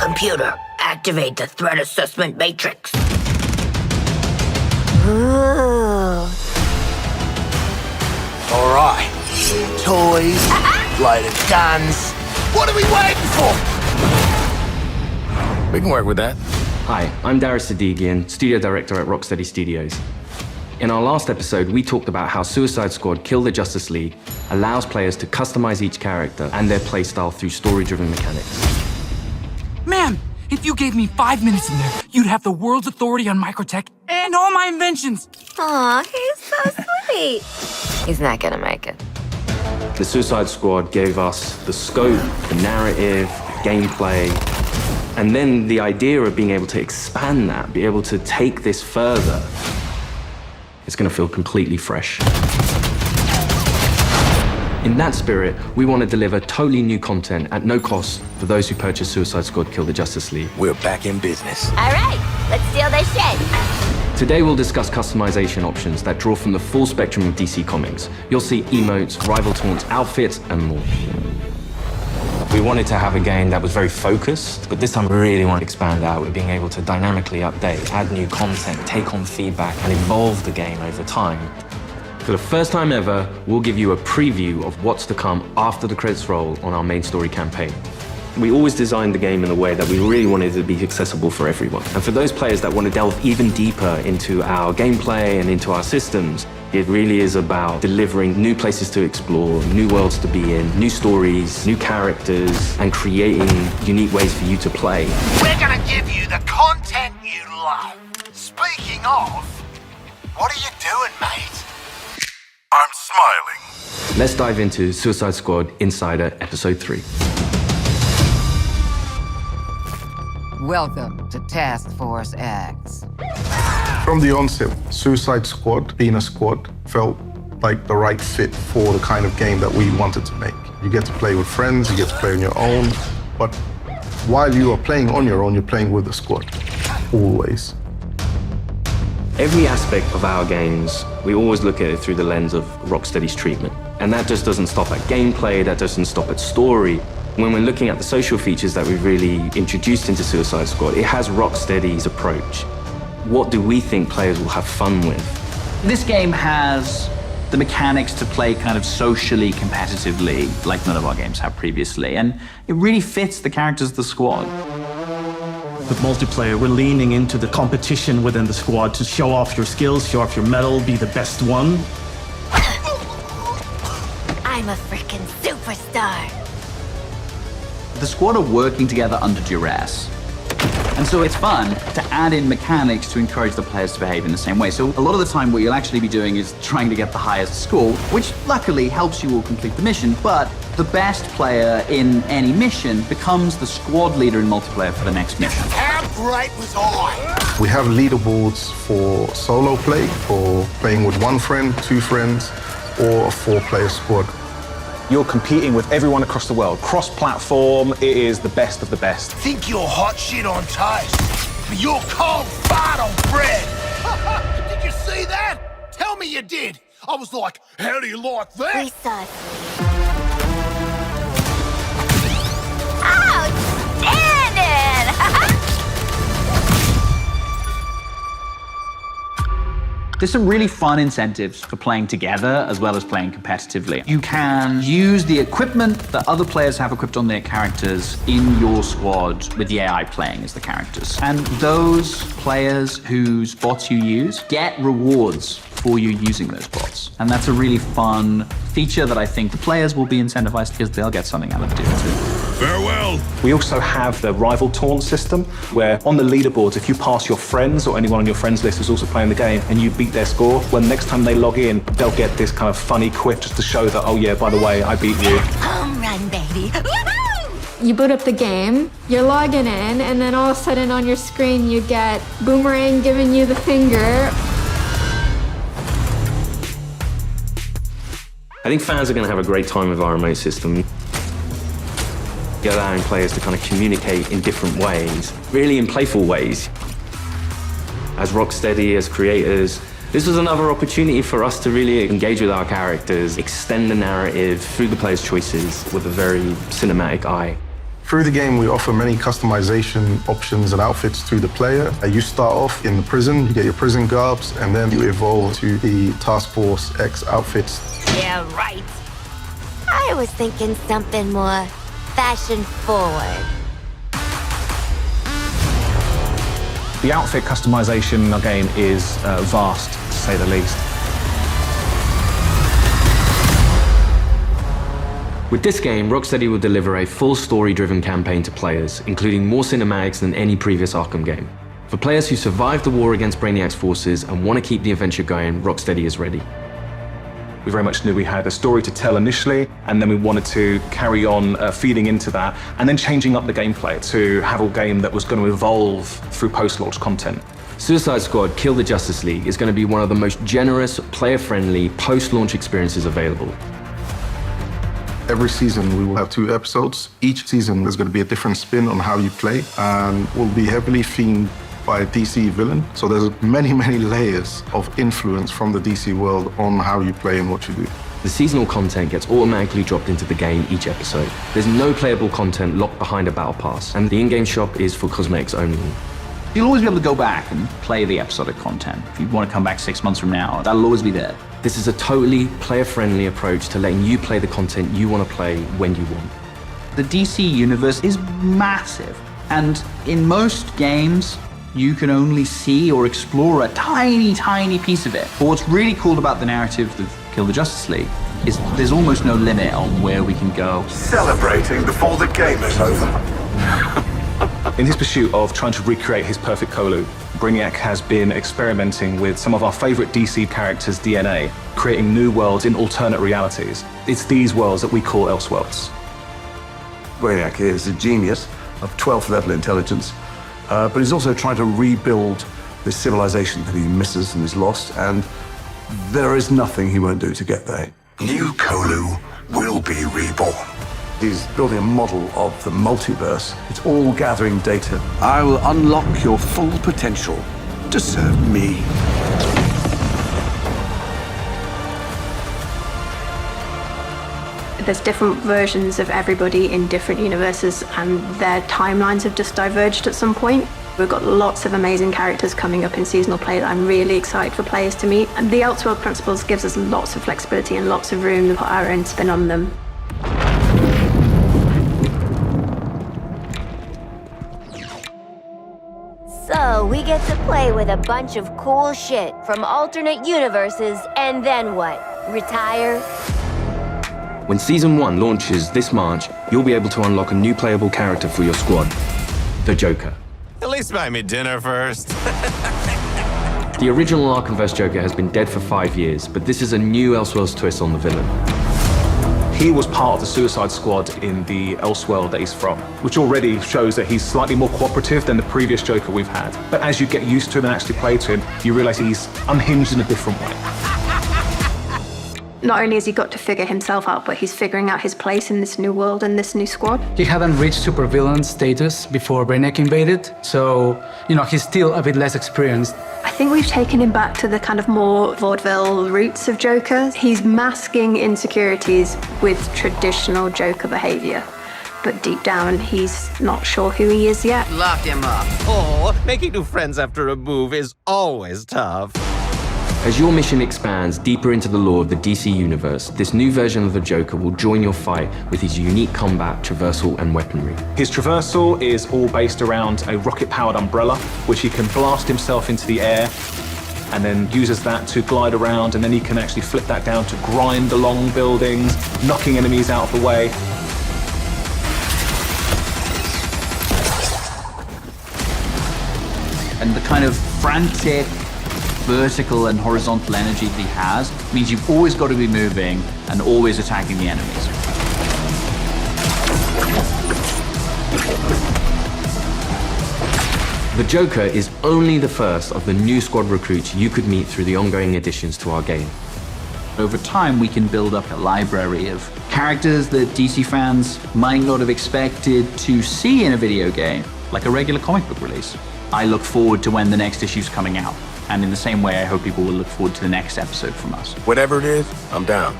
Computer, activate the threat assessment matrix. Ooh. All right. Toys, loaded guns. What are we waiting for? We can work with that. Hi, I'm Darius Sadigian, Studio Director at Rocksteady Studios. In our last episode, we talked about how Suicide Squad Kill the Justice League allows players to customize each character and their playstyle through story-driven mechanics. Man, if you gave me 5 minutes in there, you'd have the world's authority on microtech and all my inventions. Aw, he's so sweet. He's not gonna make it. The Suicide Squad gave us the scope, the narrative, the gameplay, and then the idea of being able to expand that, be able to take this further. It's gonna feel completely fresh. In that spirit, we want to deliver totally new content at no cost for those who purchase Suicide Squad Kill the Justice League. We're back in business. All right, let's steal this shit. Today we'll discuss customization options that draw from the full spectrum of DC Comics. You'll see emotes, rival taunts, outfits, and more. We wanted to have a game that was very focused, but this time we really want to expand out with being able to dynamically update, add new content, take on feedback, and evolve the game over time. For the first time ever, we'll give you a preview of what's to come after the credits roll on our main story campaign. We always designed the game in a way that we really wanted it to be accessible for everyone. And for those players that want to delve even deeper into our gameplay and into our systems, it really is about delivering new places to explore, new worlds to be in, new stories, new characters, and creating unique ways for you to play. We're gonna give you the content you love. Speaking of, what are you doing, mate? I'm smiling. Let's dive into Suicide Squad Insider Episode 3. Welcome to Task Force X. From the onset, Suicide Squad, being a squad, felt like the right fit for the kind of game that we wanted to make. You get to play with friends, you get to play on your own, but while you are playing on your own, you're playing with the squad, always. Every aspect of our games, we always look at it through the lens of Rocksteady's treatment. And that just doesn't stop at gameplay, that doesn't stop at story. When we're looking at the social features that we've really introduced into Suicide Squad, it has Rocksteady's approach. What do we think players will have fun with? This game has the mechanics to play kind of socially, competitively, like none of our games have previously. And it really fits the characters of the squad. With multiplayer, we're leaning into the competition within the squad to show off your skills, show off your mettle, be the best one. I'm a freaking superstar. The squad are working together under duress. And so it's fun to add in mechanics to encourage the players to behave in the same way. So a lot of the time what you'll actually be doing is trying to get the highest score, which luckily helps you all complete the mission, but the best player in any mission becomes the squad leader in multiplayer for the next mission. How great was I? We have leaderboards for solo play, for playing with one friend, two friends, or a 4-player squad. You're competing with everyone across the world. Cross-platform, it is the best of the best. Think you're hot shit on toast, but you're cold fart on bread. Did you see that? Tell me you did. I was like, how do you like that? Precisely. Outstanding! There's some really fun incentives for playing together as well as playing competitively. You can use the equipment that other players have equipped on their characters in your squad with the AI playing as the characters. And those players whose bots you use get rewards for you using those bots. And that's a really fun feature that I think the players will be incentivized because they'll get something out of doing too. Farewell. We also have the rival taunt system, where on the leaderboards, if you pass your friends or anyone on your friends list who's also playing the game and you beat their score, well, next time they log in, they'll get this kind of funny quip just to show that, oh yeah, by the way, I beat you. Home run, baby. You boot up the game, you're logging in, and then all of a sudden on your screen you get Boomerang giving you the finger. I think fans are going to have a great time with our remote system. Allowing players to kind of communicate in different ways, really in playful ways. As Rocksteady, as creators, this was another opportunity for us to really engage with our characters, extend the narrative through the players' choices with a very cinematic eye. Through the game, we offer many customization options and outfits to the player. You start off in the prison, you get your prison garbs, and then you evolve to the Task Force X outfits. Yeah, right. I was thinking something more fashion forward. The outfit customization in our game is vast, to say the least. With this game, Rocksteady will deliver a full story-driven campaign to players, including more cinematics than any previous Arkham game. For players who survived the war against Brainiac's forces and want to keep the adventure going, Rocksteady is ready. We very much knew we had a story to tell initially, and then we wanted to carry on feeding into that, and then changing up the gameplay to have a game that was going to evolve through post-launch content. Suicide Squad Kill the Justice League is going to be one of the most generous, player-friendly, post-launch experiences available. Every season we will have 2 episodes. Each season there's going to be a different spin on how you play, and will be heavily themed by a DC villain. So there's many, many layers of influence from the DC world on how you play and what you do. The seasonal content gets automatically dropped into the game each episode. There's no playable content locked behind a battle pass, and the in-game shop is for cosmetics only. You'll always be able to go back and play the episodic content. If you want to come back 6 months from now, that'll always be there. This is a totally player-friendly approach to letting you play the content you want to play when you want. The DC universe is massive, and in most games, you can only see or explore a tiny, tiny piece of it. But what's really cool about the narrative of Kill the Justice League is there's almost no limit on where we can go. Celebrating before the game is over. In his pursuit of trying to recreate his perfect Kolu, Brainiac has been experimenting with some of our favorite DC characters' DNA, creating new worlds in alternate realities. It's these worlds that we call Elseworlds. Brainiac is a genius of 12th level intelligence, but he's also trying to rebuild this civilization that he misses and is lost, and there is nothing he won't do to get there. New Kolu will be reborn. He's building a model of the multiverse. It's all gathering data. I will unlock your full potential to serve me. There's different versions of everybody in different universes, and their timelines have just diverged at some point. We've got lots of amazing characters coming up in seasonal play that I'm really excited for players to meet. And the Elseworld Principles gives us lots of flexibility and lots of room to put our own spin on them. So we get to play with a bunch of cool shit from alternate universes, and then what? Retire? When Season 1 launches this March, you'll be able to unlock a new playable character for your squad, the Joker. At least buy me dinner first. The original Arkhamverse Joker has been dead for 5 years, but this is a new Elseworlds twist on the villain. He was part of the Suicide Squad in the Elseworld that he's from, which already shows that he's slightly more cooperative than the previous Joker we've had. But as you get used to him and actually play to him, you realize he's unhinged in a different way. Not only has he got to figure himself out, but he's figuring out his place in this new world and this new squad. He hadn't reached supervillain status before Brainiac invaded, so, he's still a bit less experienced. I think we've taken him back to the kind of more vaudeville roots of Joker. He's masking insecurities with traditional Joker behavior. But deep down, he's not sure who he is yet. Locked him up. Oh, making new friends after a move is always tough. As your mission expands deeper into the lore of the DC universe, this new version of the Joker will join your fight with his unique combat, traversal, and weaponry. His traversal is all based around a rocket-powered umbrella, which he can blast himself into the air, and then uses that to glide around, and then he can actually flip that down to grind along buildings, knocking enemies out of the way. And the kind of frantic, vertical and horizontal energy that he has means you've always got to be moving and always attacking the enemies. The Joker is only the first of the new squad recruits you could meet through the ongoing additions to our game. Over time, we can build up a library of characters that DC fans might not have expected to see in a video game, like a regular comic book release. I look forward to when the next issue's coming out. And in the same way, I hope people will look forward to the next episode from us. Whatever it is, I'm down.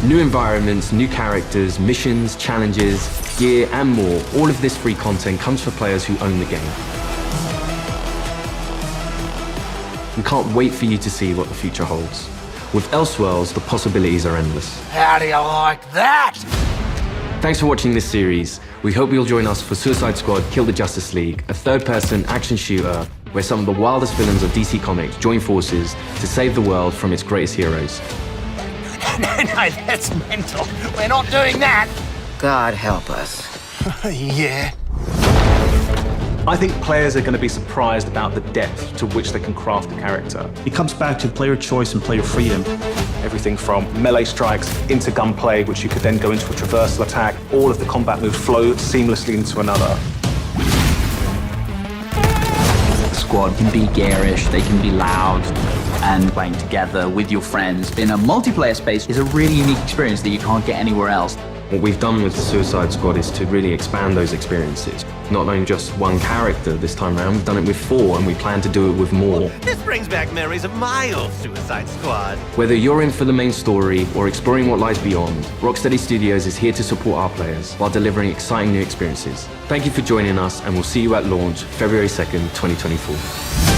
New environments, new characters, missions, challenges, gear, and more. All of this free content comes for players who own the game. We can't wait for you to see what the future holds. With Elseworlds, the possibilities are endless. How do you like that? Thanks for watching this series. We hope you'll join us for Suicide Squad Kill the Justice League, a third-person action shooter where some of the wildest villains of DC Comics join forces to save the world from its greatest heroes. No, that's mental. We're not doing that. God help us. Yeah. I think players are going to be surprised about the depth to which they can craft a character. It comes back to player choice and player freedom. Everything from melee strikes into gunplay, which you could then go into a traversal attack. All of the combat moves flow seamlessly into another. The squad can be garish, they can be loud, and playing together with your friends in a multiplayer space is a really unique experience that you can't get anywhere else. What we've done with the Suicide Squad is to really expand those experiences. Not only just one character this time around, we've done it with 4 and we plan to do it with more. This brings back memories of my old Suicide Squad. Whether you're in for the main story or exploring what lies beyond, Rocksteady Studios is here to support our players while delivering exciting new experiences. Thank you for joining us and we'll see you at launch February 2nd, 2024.